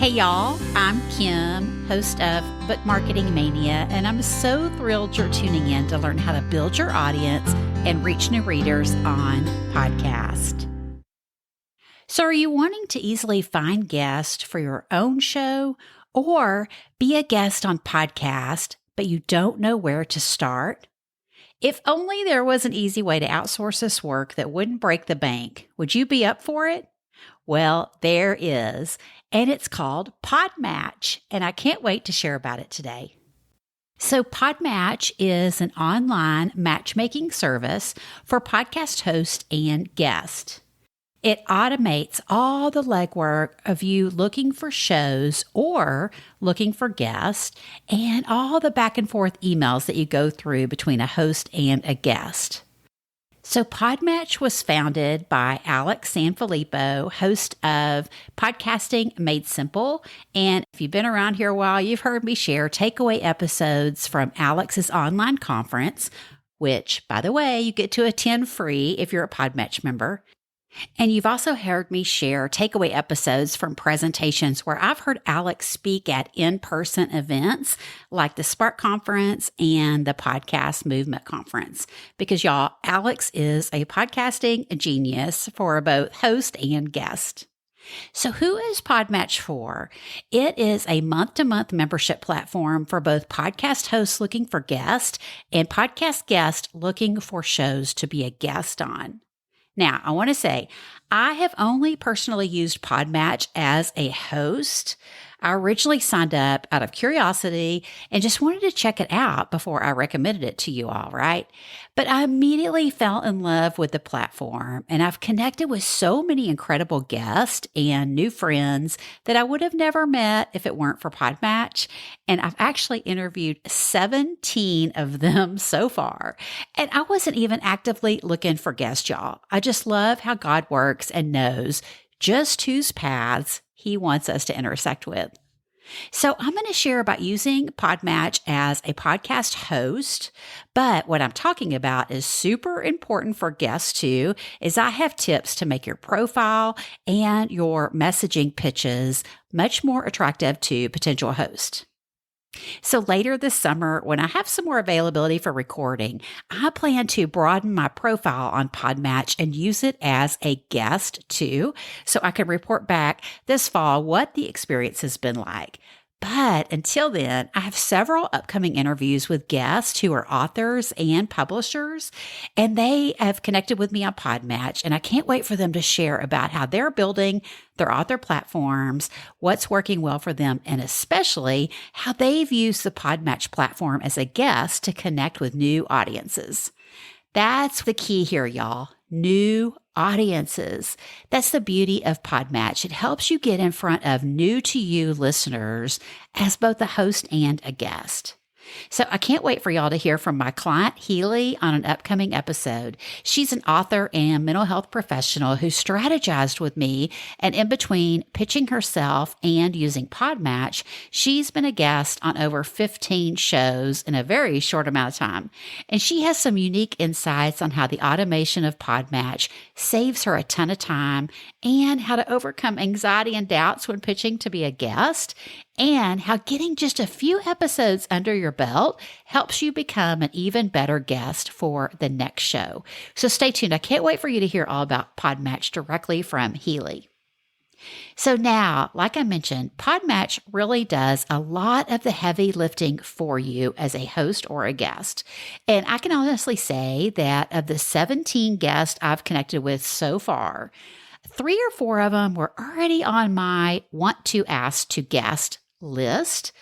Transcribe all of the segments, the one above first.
Hey y'all, I'm Kim, host of Book Marketing Mania, and I'm so thrilled you're tuning in to learn how to build your audience and reach new readers on podcast. So are you wanting to easily find guests for your own show or be a guest on podcast, but you don't know where to start? If only there was an easy way to outsource this work that wouldn't break the bank, would you be up for it? Well, there is, and it's called PodMatch, and I can't wait to share about it today. So PodMatch is an online matchmaking service for podcast host and guest. It automates all the legwork of you looking for shows or looking for guests and all the back and forth emails that you go through between a host and a guest. So PodMatch was founded by Alex Sanfilippo, host of Podcasting Made Simple. And if you've been around here a while, you've heard me share takeaway episodes from Alex's online conference, which, by the way, you get to attend free if you're a PodMatch member. And you've also heard me share takeaway episodes from presentations where I've heard Alex speak at in-person events like the Spark Conference and the Podcast Movement Conference. Because y'all, Alex is a podcasting genius for both host and guest. So who is PodMatch for? It is a month-to-month membership platform for both podcast hosts looking for guests and podcast guests looking for shows to be a guest on. Now, I want to say, I have only personally used PodMatch as a host. I originally signed up out of curiosity and just wanted to check it out before I recommended it to you all, right? But I immediately fell in love with the platform, and I've connected with so many incredible guests and new friends that I would have never met if it weren't for PodMatch. And I've actually interviewed 17 of them so far. And I wasn't even actively looking for guests, y'all. I just love how God works and knows just whose paths He wants us to intersect with. So I'm going to share about using PodMatch as a podcast host, but what I'm talking about is super important for guests too, is I have tips to make your profile and your messaging pitches much more attractive to potential hosts. So later this summer, when I have some more availability for recording, I plan to broaden my profile on PodMatch and use it as a guest too, so I can report back this fall what the experience has been like. But until then, I have several upcoming interviews with guests who are authors and publishers, and they have connected with me on PodMatch, and I can't wait for them to share about how they're building their author platforms, what's working well for them, and especially how they've used the PodMatch platform as a guest to connect with new audiences. That's the key here, y'all. New audiences. That's the beauty of PodMatch. It helps you get in front of new to you listeners as both a host and a guest. So I can't wait for y'all to hear from my client, Healy, on an upcoming episode. She's an author and mental health professional who strategized with me, and in between pitching herself and using PodMatch, she's been a guest on over 15 shows in a very short amount of time. And she has some unique insights on how the automation of PodMatch saves her a ton of time and how to overcome anxiety and doubts when pitching to be a guest, and how getting just a few episodes under your belt helps you become an even better guest for the next show. So stay tuned. I can't wait for you to hear all about PodMatch directly from Healy. So now, like I mentioned, PodMatch really does a lot of the heavy lifting for you as a host or a guest. And I can honestly say that of the 17 guests I've connected with so far, 3 or 4 of them were already on my want to ask to guest list,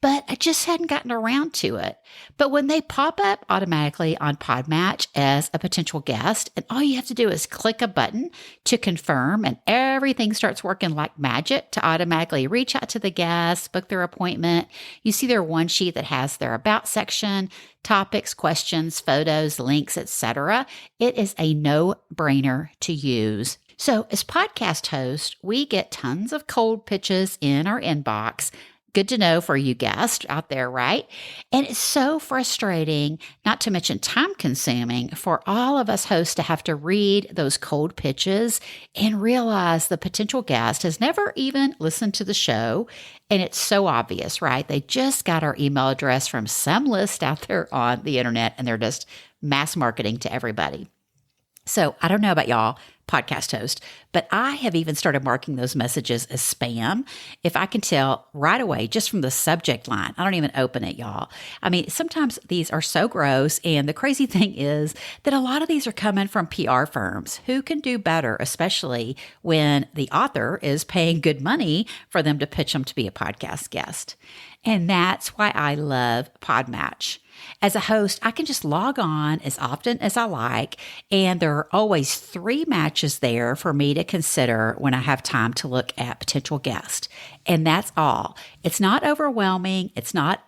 but I just hadn't gotten around to it. But when they pop up automatically on PodMatch as a potential guest, and all you have to do is click a button to confirm, and everything starts working like magic to automatically reach out to the guest, book their appointment. You see their one sheet that has their about section, topics, questions, photos, links, etc. It is a no-brainer to use. So as podcast hosts, we get tons of cold pitches in our inbox Good to know for you guests out there, right? And it's so frustrating, not to mention time consuming, for all of us hosts to have to read those cold pitches and realize the potential guest has never even listened to the show. And it's so obvious, right? They just got our email address from some list out there on the internet, and they're just mass marketing to everybody. So I don't know about y'all, podcast host, but I have even started marking those messages as spam. If I can tell right away, just from the subject line, I don't even open it, y'all. I mean, sometimes these are so gross. And the crazy thing is that a lot of these are coming from PR firms who can do better, especially when the author is paying good money for them to pitch them to be a podcast guest. And that's why I love PodMatch. As a host, I can just log on as often as I like, and there are always 3 matches there for me to consider when I have time to look at potential guests. And that's all. It's not overwhelming. It's not,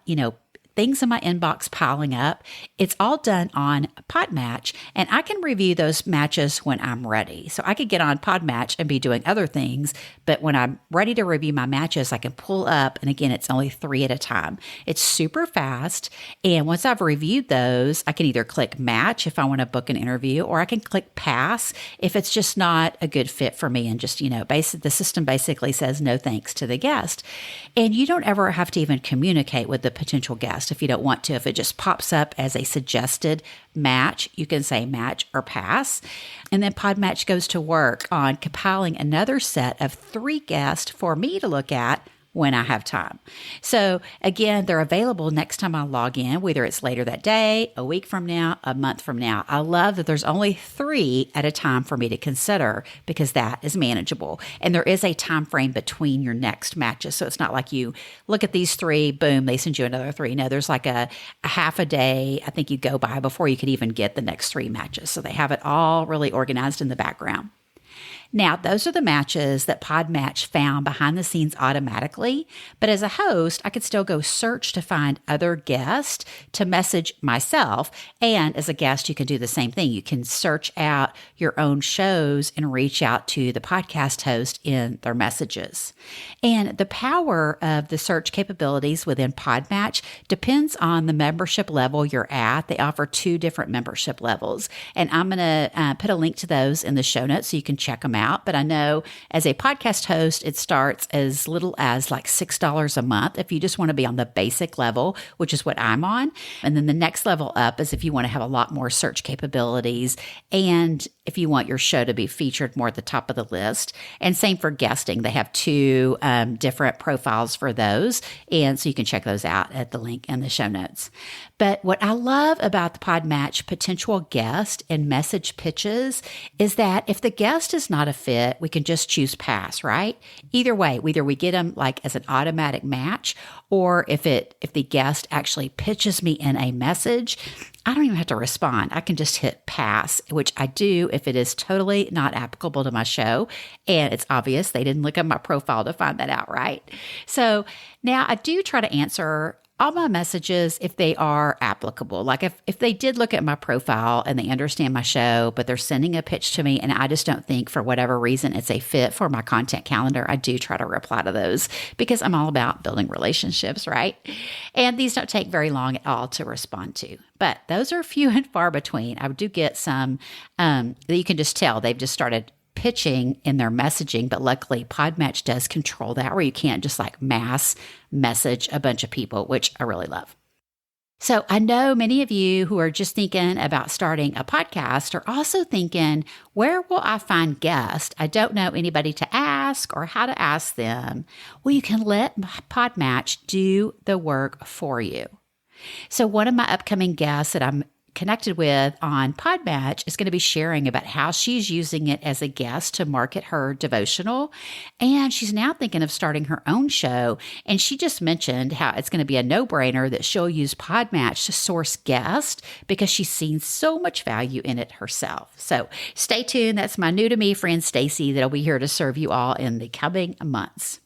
things in my inbox piling up. It's all done on PodMatch, and I can review those matches when I'm ready. So I could get on PodMatch and be doing other things, but when I'm ready to review my matches, I can pull up, and again, it's only 3 at a time. It's super fast, and once I've reviewed those, I can either click match if I want to book an interview, or I can click pass if it's just not a good fit for me, and just, the system basically says no thanks to the guest. And you don't ever have to even communicate with the potential guest if you don't want to. If it just pops up as a suggested match, you can say match or pass. And then PodMatch goes to work on compiling another set of 3 guests for me to look at when I have time. So again, they're available next time I log in, whether it's later that day, a week from now, a month from now. I love that there's only 3 at a time for me to consider, because that is manageable. And there is a time frame between your next matches. So it's not like you look at these 3, boom, they send you another 3. No, there's like a half a day, I think, you go by before you could even get the next 3 matches. So they have it all really organized in the background. Now, those are the matches that PodMatch found behind the scenes automatically, but as a host, I could still go search to find other guests to message myself. And as a guest, you can do the same thing. You can search out your own shows and reach out to the podcast host in their messages. And the power of the search capabilities within PodMatch depends on the membership level you're at. They offer 2 different membership levels, and I'm going to put a link to those in the show notes so you can check them out. But I know as a podcast host, it starts as little as like $6 a month if you just want to be on the basic level, which is what I'm on. And then the next level up is if you want to have a lot more search capabilities, and if you want your show to be featured more at the top of the list. And same for guesting. They have 2 different profiles for those. And so you can check those out at the link in the show notes. But what I love about the PodMatch potential guest and message pitches is that if the guest is not a fit, we can just choose pass, right? Either way, whether we get them like as an automatic match, or if the guest actually pitches me in a message, I don't even have to respond. I can just hit pass, which I do if it is totally not applicable to my show. And it's obvious they didn't look at my profile to find that out, right? So now I do try to answer all my messages if they are applicable. Like if they did look at my profile and they understand my show, but they're sending a pitch to me and I just don't think for whatever reason it's a fit for my content calendar, I do try to reply to those, because I'm all about building relationships, right? And these don't take very long at all to respond to. But those are few and far between. I do get some that you can just tell they've just started pitching in their messaging, but luckily PodMatch does control that, where you can't just like mass message a bunch of people, which I really love. So I know many of you who are just thinking about starting a podcast are also thinking, where will I find guests? I don't know anybody to ask or how to ask them. Well, you can let PodMatch do the work for you. So one of my upcoming guests that I'm connected with on PodMatch is going to be sharing about how she's using it as a guest to market her devotional. And she's now thinking of starting her own show. And she just mentioned how it's going to be a no-brainer that she'll use PodMatch to source guests because she's seen so much value in it herself. So stay tuned. That's my new to me friend, Stacy, that'll be here to serve you all in the coming months.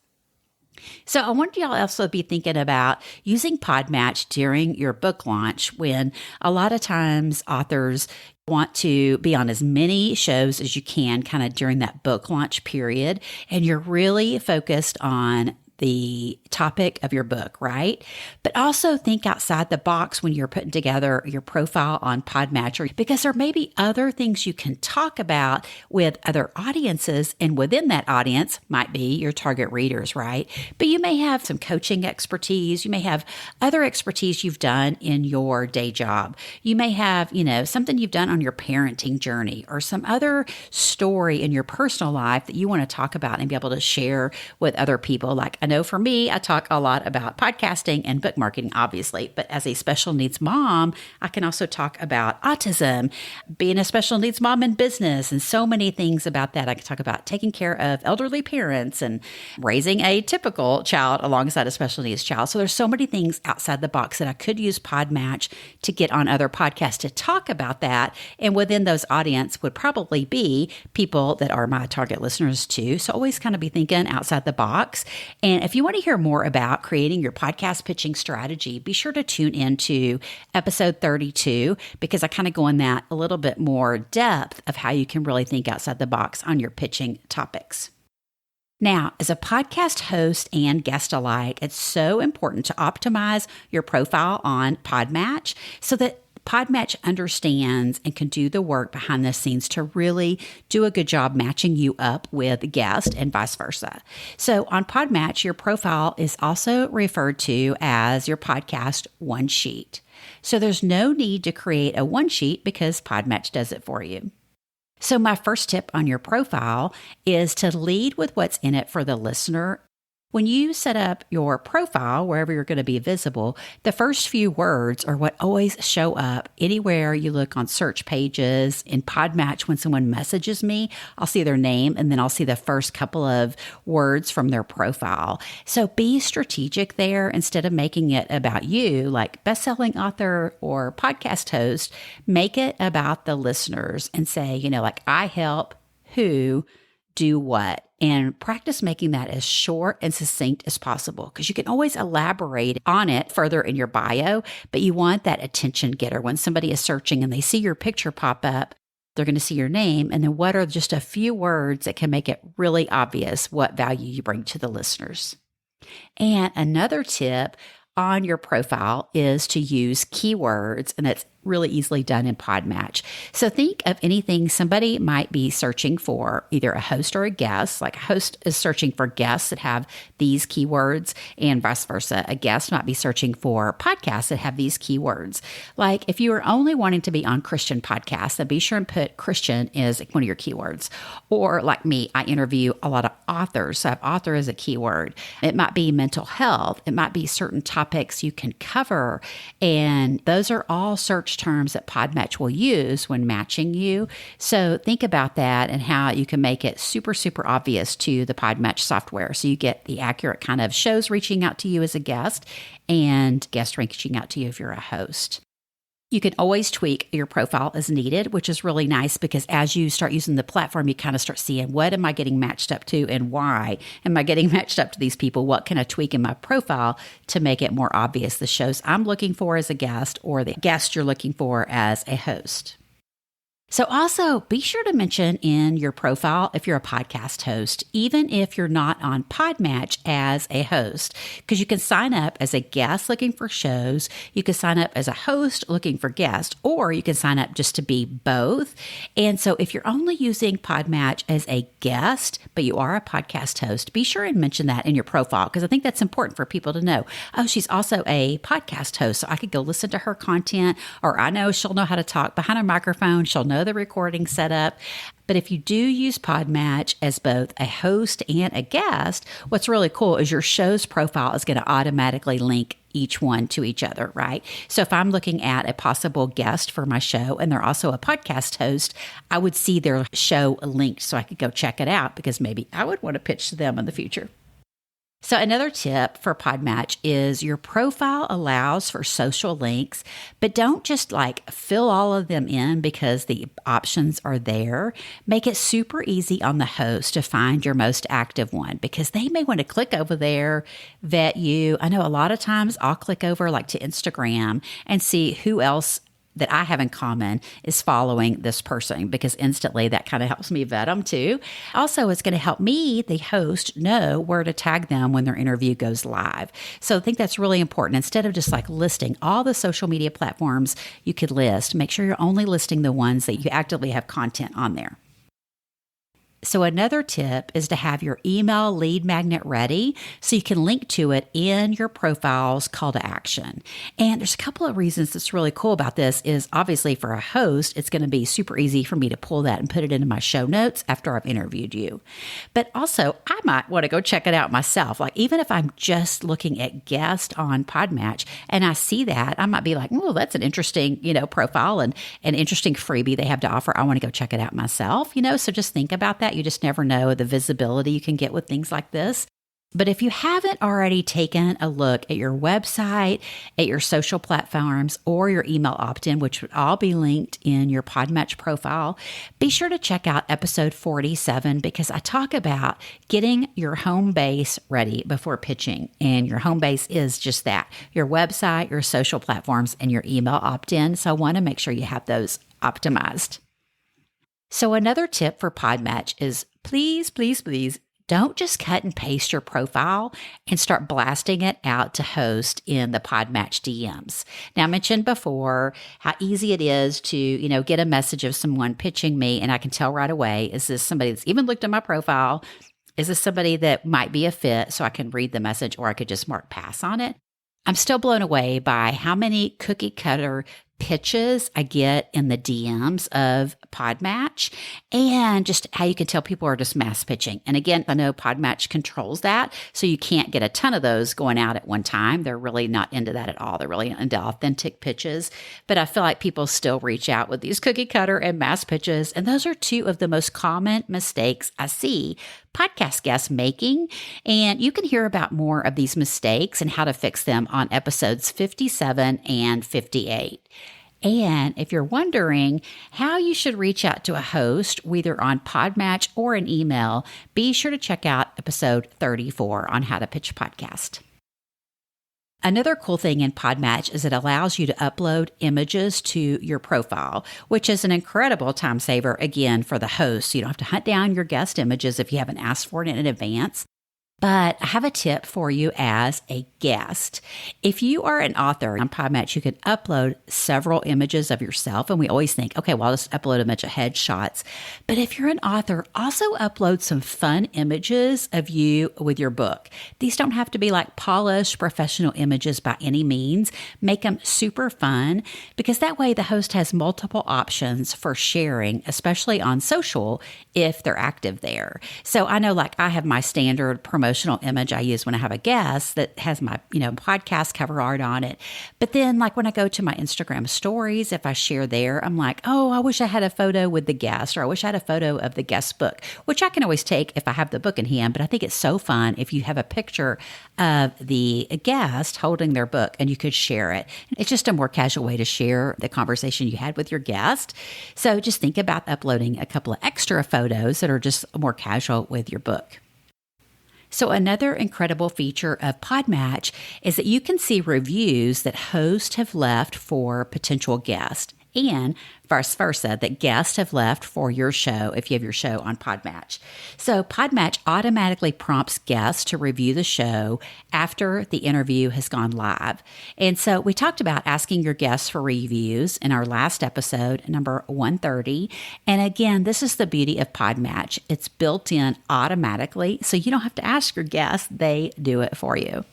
So I want y'all also be thinking about using PodMatch during your book launch, when a lot of times authors want to be on as many shows as you can kind of during that book launch period. And you're really focused on the topic of your book, right? But also think outside the box when you're putting together your profile on PodMatch, because there may be other things you can talk about with other audiences, and within that audience might be your target readers, right? But you may have some coaching expertise. You may have other expertise you've done in your day job. You may have, something you've done on your parenting journey or some other story in your personal life that you want to talk about and be able to share with other people. Like, I know for me, I talk a lot about podcasting and book marketing, obviously, but as a special needs mom, I can also talk about autism, being a special needs mom in business, and so many things about that. I can talk about taking care of elderly parents and raising a typical child alongside a special needs child. So there's so many things outside the box that I could use PodMatch to get on other podcasts to talk about that. And within those audience would probably be people that are my target listeners too. So always kind of be thinking outside the box. And if you want to hear more about creating your podcast pitching strategy, be sure to tune into episode 32, because I kind of go in that a little bit more depth of how you can really think outside the box on your pitching topics. Now, as a podcast host and guest alike, it's so important to optimize your profile on PodMatch so that PodMatch understands and can do the work behind the scenes to really do a good job matching you up with a guest and vice versa. So on PodMatch, your profile is also referred to as your podcast one sheet. So there's no need to create a one sheet because PodMatch does it for you. So my first tip on your profile is to lead with what's in it for the listener. When you set up your profile, wherever you're going to be visible, the first few words are what always show up anywhere you look on search pages. In PodMatch, when someone messages me, I'll see their name and then I'll see the first couple of words from their profile. So be strategic there. Instead of making it about you, like best-selling author or podcast host, make it about the listeners and say, like, I help who do what. And practice making that as short and succinct as possible, because you can always elaborate on it further in your bio, but you want that attention getter. When somebody is searching and they see your picture pop up, they're going to see your name. And then what are just a few words that can make it really obvious what value you bring to the listeners? And another tip on your profile is to use keywords, and that's really easily done in PodMatch. So think of anything somebody might be searching for, either a host or a guest. Like a host is searching for guests that have these keywords, and vice versa. A guest might be searching for podcasts that have these keywords. Like if you are only wanting to be on Christian podcasts, then be sure and put Christian as one of your keywords. Or like me, I interview a lot of authors, so I have author as a keyword. It might be mental health. It might be certain topics you can cover. And those are all search terms that PodMatch will use when matching you. So think about that and how you can make it super, super obvious to the PodMatch software. So you get the accurate kind of shows reaching out to you as a guest and guests reaching out to you if you're a host. You can always tweak your profile as needed, which is really nice because as you start using the platform, you kind of start seeing what am I getting matched up to and why am I getting matched up to these people? What can I tweak in my profile to make it more obvious the shows I'm looking for as a guest or the guest you're looking for as a host? So also be sure to mention in your profile if you're a podcast host, even if you're not on PodMatch as a host, because you can sign up as a guest looking for shows. You can sign up as a host looking for guests, or you can sign up just to be both. And so if you're only using PodMatch as a guest, but you are a podcast host, be sure and mention that in your profile, because I think that's important for people to know. Oh, she's also a podcast host, so I could go listen to her content, or I know she'll know how to talk behind a microphone. She'll know the recording setup. But if you do use PodMatch as both a host and a guest, what's really cool is your show's profile is going to automatically link each one to each other, right? So if I'm looking at a possible guest for my show and they're also a podcast host, I would see their show linked so I could go check it out because maybe I would want to pitch to them in the future. So another tip for PodMatch is your profile allows for social links, but don't just fill all of them in because the options are there. Make it super easy on the host to find your most active one because they may want to click over there, vet you. I know a lot of times I'll click over to Instagram and see who else that I have in common is following this person, because instantly that kind of helps me vet them too. Also, it's going to help me, the host, know where to tag them when their interview goes live. So I think that's really important. Instead of just like listing all the social media platforms you could list, make sure you're only listing the ones that you actively have content on there. So another tip is to have your email lead magnet ready so you can link to it in your profile's call to action. And there's a couple of reasons that's really cool about this is obviously for a host, it's going to be super easy for me to pull that and put it into my show notes after I've interviewed you. But also I might want to go check it out myself. Like even if I'm just looking at guest on PodMatch and I see that, I might be like, oh, that's an interesting, profile and an interesting freebie they have to offer. I want to go check it out myself, so just think about that. You just never know the visibility you can get with things like this. But if you haven't already taken a look at your website, at your social platforms, or your email opt-in, which would all be linked in your PodMatch profile, be sure to check out episode 47 because I talk about getting your home base ready before pitching. And your home base is just that, your website, your social platforms, and your email opt-in. So I want to make sure you have those optimized. So another tip for PodMatch is please, please, please don't just cut and paste your profile and start blasting it out to host in the PodMatch DMs. Now, I mentioned before how easy it is to, get a message of someone pitching me and I can tell right away, is this somebody that's even looked at my profile? Is this somebody that might be a fit so I can read the message or I could just mark pass on it? I'm still blown away by how many cookie cutter pitches I get in the DMs of PodMatch and just how you can tell people are just mass pitching. And again, I know PodMatch controls that, so you can't get a ton of those going out at one time. They're really not into that at all. They're really into authentic pitches. But I feel like people still reach out with these cookie cutter and mass pitches. And those are two of the most common mistakes I see podcast guests making. And you can hear about more of these mistakes and how to fix them on episodes 57 and 58. And if you're wondering how you should reach out to a host, whether on PodMatch or an email, be sure to check out episode 34 on how to pitch a podcast. Another cool thing in PodMatch is it allows you to upload images to your profile, which is an incredible time saver, again, for the host. You don't have to hunt down your guest images if you haven't asked for it in advance. But I have a tip for you as a guest. If you are an author on PodMatch, you can upload several images of yourself. And we always think, okay, well, I'll just upload a bunch of headshots. But if you're an author, also upload some fun images of you with your book. These don't have to be like polished professional images by any means. Make them super fun because that way the host has multiple options for sharing, especially on social if they're active there. So I know like I have my standard promotional image I use when I have a guest that has my, podcast cover art on it. But then like when I go to my Instagram stories, if I share there, I'm like, oh, I wish I had a photo with the guest, or I wish I had a photo of the guest book, which I can always take if I have the book in hand. But I think it's so fun if you have a picture of the guest holding their book and you could share it. It's just a more casual way to share the conversation you had with your guest. So just think about uploading a couple of extra photos that are just more casual with your book. So another incredible feature of PodMatch is that you can see reviews that hosts have left for potential guests and vice versa, that guests have left for your show if you have your show on PodMatch. So PodMatch automatically prompts guests to review the show after the interview has gone live. And so we talked about asking your guests for reviews in our last episode, number 130. And again, this is the beauty of PodMatch. It's built in automatically, so you don't have to ask your guests, they do it for you.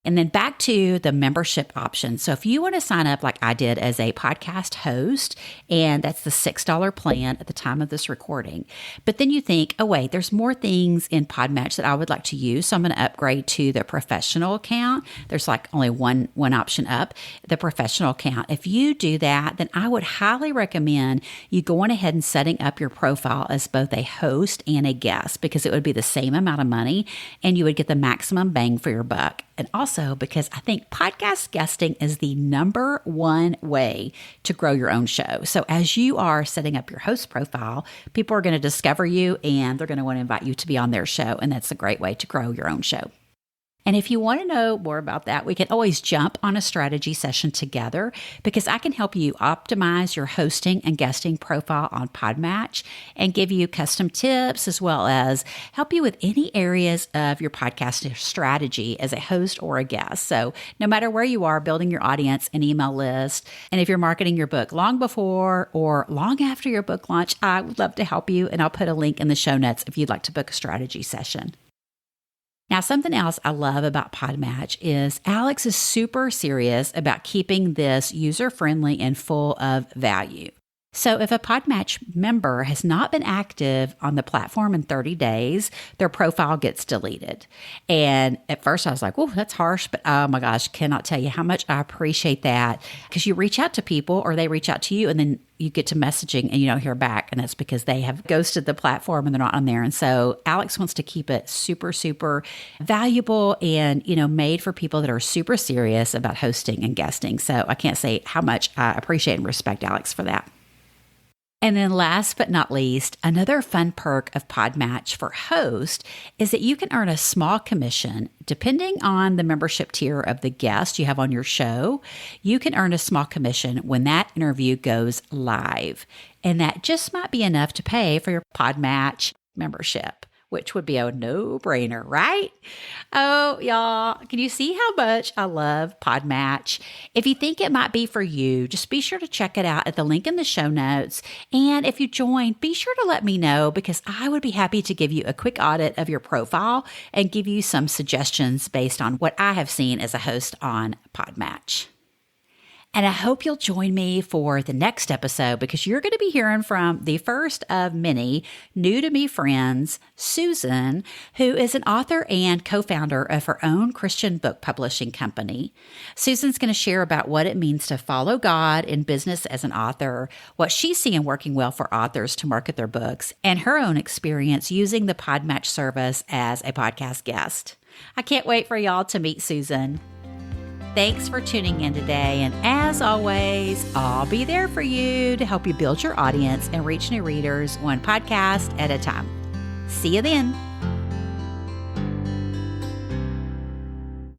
And then back to the membership option. So if you want to sign up like I did as a podcast host, and that's the $6 plan at the time of this recording, but then you think, oh wait, there's more things in PodMatch that I would like to use. So I'm going to upgrade to the professional account. There's like only one option up, the professional account. If you do that, then I would highly recommend you going ahead and setting up your profile as both a host and a guest, because it would be the same amount of money and you would get the maximum bang for your buck. And also because I think podcast guesting is the number one way to grow your own show. So as you are setting up your host profile, people are going to discover you and they're going to want to invite you to be on their show. And that's a great way to grow your own show. And if you want to know more about that, we can always jump on a strategy session together because I can help you optimize your hosting and guesting profile on PodMatch and give you custom tips as well as help you with any areas of your podcast strategy as a host or a guest. So no matter where you are building your audience and email list, and if you're marketing your book long before or long after your book launch, I would love to help you. And I'll put a link in the show notes if you'd like to book a strategy session. Now, something else I love about PodMatch is Alex is super serious about keeping this user-friendly and full of value. So if a PodMatch member has not been active on the platform in 30 days, their profile gets deleted. And at first I was like, oh, that's harsh, but oh my gosh, cannot tell you how much I appreciate that because you reach out to people or they reach out to you and then you get to messaging and you don't hear back. And that's because they have ghosted the platform and they're not on there. And so Alex wants to keep it super, super valuable and, made for people that are super serious about hosting and guesting. So I can't say how much I appreciate and respect Alex for that. And then last but not least, another fun perk of PodMatch for host is that you can earn a small commission depending on the membership tier of the guest you have on your show. You can earn a small commission when that interview goes live. And that just might be enough to pay for your PodMatch membership, which would be a no-brainer, right? Oh, y'all, can you see how much I love PodMatch? If you think it might be for you, just be sure to check it out at the link in the show notes. And if you join, be sure to let me know because I would be happy to give you a quick audit of your profile and give you some suggestions based on what I have seen as a host on PodMatch. And I hope you'll join me for the next episode because you're going to be hearing from the first of many new to me friends, Susan, who is an author and co-founder of her own Christian book publishing company. Susan's going to share about what it means to follow God in business as an author, what she's seeing working well for authors to market their books, and her own experience using the PodMatch service as a podcast guest. I can't wait for y'all to meet Susan. Thanks for tuning in today. And as always, I'll be there for you to help you build your audience and reach new readers one podcast at a time. See you then.